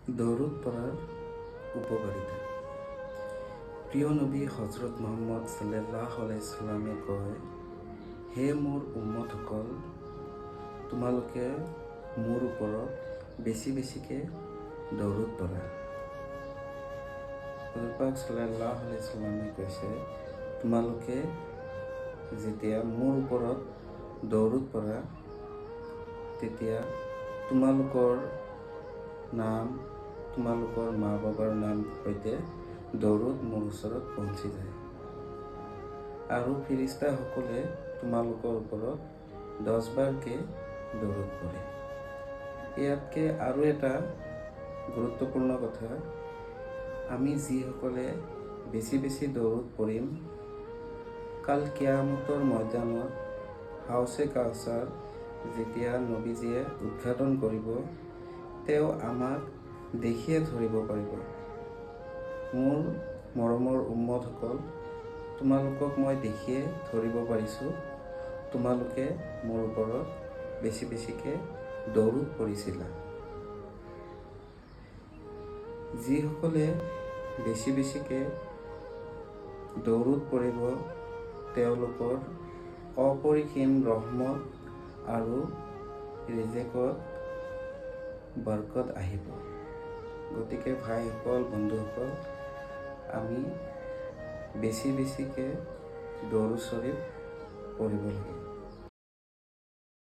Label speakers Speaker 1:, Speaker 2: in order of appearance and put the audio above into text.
Speaker 1: দৌৰত পড়াৰ উপকাৰিতা। প্ৰিয় নবী হজৰত মুহাম্মদ সাল্লাল্লাহু আলাইহি সাল্লামে কয়, হে মোৰ উম্মতসকল, তোমালোকে মোৰ ওপৰত বেছিকৈ দৌৰত পড়া। হযৰত পাক সাল্লাল্লাহু আলাইহি সাল্লামে কৈছে, তোমালোকে যেতিয়া মোৰ ওপৰত দৌৰত পড়া, তেতিয়া তোমালোকৰ নাম, তোমালোকৰ মা বাবাৰ নাম সৈতে দৌৰত মোৰ ওচৰত পਹੁঁচি যায় আৰু ফিৰিষ্টাসকলে তোমালোকৰ ওপৰত 10 বাৰকে দৌৰত পড়ে। ইয়াতকে আৰু এটা গুৰুত্বপূৰ্ণ কথা, আমি যিসকলে বেছি দৌৰত পড়িম, কাল কিয়ামতৰ ময়দানত হাউছে কাউচাৰ যেতিয়া নবীজীয়ে উদ্ঘাটন কৰিব, তেওঁ আমাক দেখিয়ে ধৰিব পাৰিব। মোৰ মৰমৰ উম্মতসকল, তোমালোকক মই দেখিয়ে ধৰিব পাৰিছোঁ, তোমালোকে মোৰ ওপৰত বেছিকৈ দৌৰত পড়িছিলা। যিসকলে বেছিকৈ দৌৰত পড়িব, তেওঁলোকৰ অপৰিসীম ৰহমত আৰু ৰিজেকত বৰকত আহিব। গতিকে ভাইসকল, বন্ধুসকল, আমি বেছিকৈ দৰুদ শৰীফ পঢ়িব লাগে।